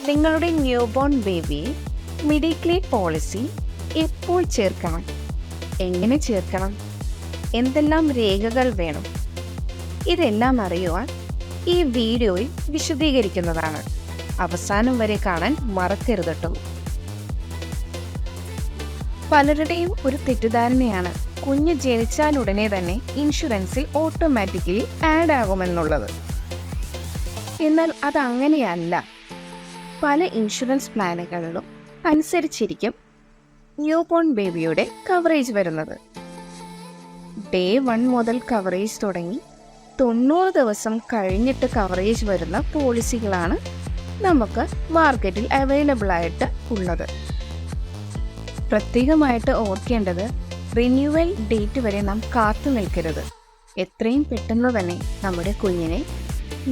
നിങ്ങളുടെ newborn ബേബിയെ mediclaim policy എപ്പോൾ ചേർക്കണം, എങ്ങനെ ചേർക്കണം, എന്തെല്ലാം രേഖകൾ വേണം, ഇതെല്ലാം അറിയുവാൻ ഈ വീഡിയോയിൽ വിശദീകരിക്കുന്നതാണ്. അവസാനം വരെ കാണാൻ മറക്കരുത് കേട്ടോ. പലരുടെയും ഒരു തെറ്റിദ്ധാരണയാണ് കുഞ്ഞ് ജനിച്ചാലുടനെ തന്നെ ഇൻഷുറൻസിൽ ഓട്ടോമാറ്റിക്കലി ആഡ് ആകുമെന്നുള്ളത്. എന്നാൽ അതങ്ങനെയല്ല. പല ഇൻഷുറൻസ് പ്ലാനുകളിലും അനുസരിച്ചിരിക്കും ന്യൂബോൺ ബേബിയുടെ കവറേജ് വരുന്നത്. ഡേ 1 മുതൽ കവറേജ് തുടങ്ങി 90 ദിവസം കഴിഞ്ഞിട്ട് കവറേജ് വരുന്ന പോളിസികളാണ് നമുക്ക് മാർക്കറ്റിൽ അവൈലബിൾ ആയിട്ട് ഉള്ളത്. പ്രത്യേകമായിട്ട് ഓർക്കേണ്ടത്, റിന്യൂവൽ ഡേറ്റ് വരെ നാം കാത്തു നിൽക്കരുത്. എത്രയും പെട്ടെന്ന് തന്നെ നമ്മുടെ കുഞ്ഞിനെ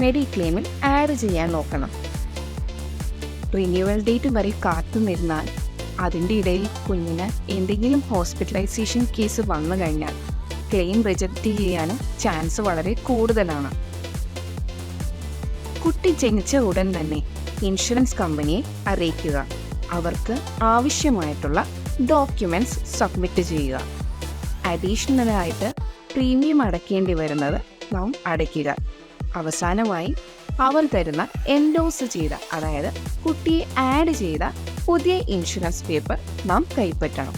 മെഡിക്ലെയിമിൽ ആഡ് ചെയ്യാൻ നോക്കണം. റിന്യൂവൽ ഡേറ്റ് വരെ കാത്തു നിന്നാൽ അതിൻ്റെ ഇടയിൽ കുഞ്ഞിന് എന്തെങ്കിലും ഹോസ്പിറ്റലൈസേഷൻ കേസ് വന്നു കഴിഞ്ഞാൽ ക്ലെയിം റിജക്റ്റ് ചെയ്യാനും ചാൻസ് വളരെ കൂടുതലാണ്. കുട്ടി ജനിച്ച ഉടൻ തന്നെ ഇൻഷുറൻസ് കമ്പനിയെ അറിയിക്കുക. അവർക്ക് ആവശ്യമായിട്ടുള്ള ഡോക്യുമെൻറ്റ്സ് സബ്മിറ്റ് ചെയ്യുക. അഡീഷണലായിട്ട് പ്രീമിയം അടയ്ക്കേണ്ടി വരുന്നത് നാം അടയ്ക്കുക. അവസാനമായി അവർ തരുന്ന എൻഡോസ് ചെയ്ത, അതായത് കുട്ടിയെ ആഡ് ചെയ്ത പുതിയ ഇൻഷുറൻസ് പേപ്പർ നാം കൈപ്പറ്റണം.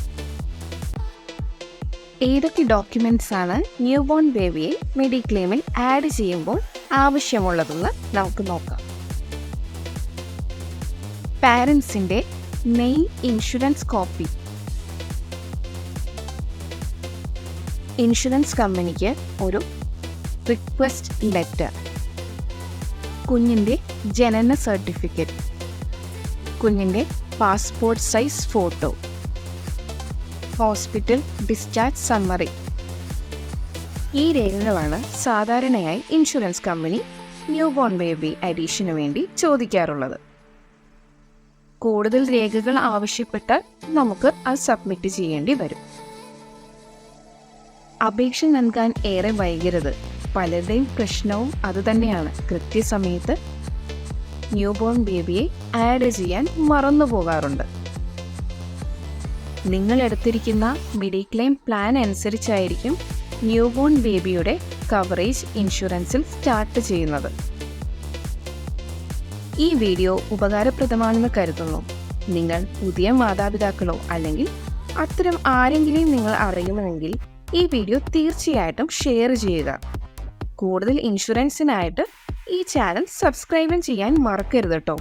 ഏതൊക്കെ ഡോക്യുമെൻറ്റ്സ് ആണ് ന്യൂബോൺ ബേബിയെ മെഡിക്ലെയിമിൽ ആഡ് ചെയ്യുമ്പോൾ ആവശ്യമുള്ളതെന്ന് നമുക്ക് നോക്കാം. പാരൻസിൻ്റെ മെയിൻ ഇൻഷുറൻസ് കോപ്പി, ഇൻഷുറൻസ് കമ്പനിക്ക് ഒരു റിക്വസ്റ്റ് ലെറ്റർ, കുഞ്ഞിൻ്റെ ജനന സർട്ടിഫിക്കറ്റ്, കുഞ്ഞിൻ്റെ passport size photo, hospital discharge summary. ഈ രേഖകളാണ് സാധാരണയായി insurance company newborn baby addition വേണ്ടി ചോദിക്കാറുള്ളത്. കൂടുതൽ രേഖകൾ ആവശ്യപ്പെട്ടാൽ നമുക്ക് അത് സബ്മിറ്റ് ചെയ്യേണ്ടി വരും. അപേക്ഷ നൽകാൻ ഏറെ വൈകരുത്. പലരുടെയും പ്രശ്നവും അതുതന്നെയാണ്. കൃത്യസമയത്ത് ന്യൂബോൺ ബേബിയെ ആഡ് ചെയ്യാൻ മറന്നു പോകാറുണ്ട്. നിങ്ങൾ എടുത്തിരിക്കുന്ന മെഡിക്ലെയിം പ്ലാൻ അനുസരിച്ചായിരിക്കും ന്യൂബോൺ ബേബിയുടെ കവറേജ് ഇൻഷുറൻസിൽ സ്റ്റാർട്ട് ചെയ്യുന്നത്. ഈ വീഡിയോ ഉപകാരപ്രദമാണെന്ന് കരുതുന്നു. നിങ്ങൾ പുതിയ മാതാപിതാക്കളോ അല്ലെങ്കിൽ അത്തരം ആരെങ്കിലും നിങ്ങൾ അറിയുമെങ്കിൽ ഈ വീഡിയോ തീർച്ചയായിട്ടും ഷെയർ ചെയ്യുക. കൂടുതൽ ഇൻഷുറൻസിനായിട്ട് ഈ ചാനൽ സബ്സ്ക്രൈബും ചെയ്യാൻ മറക്കരുത് കേട്ടോ.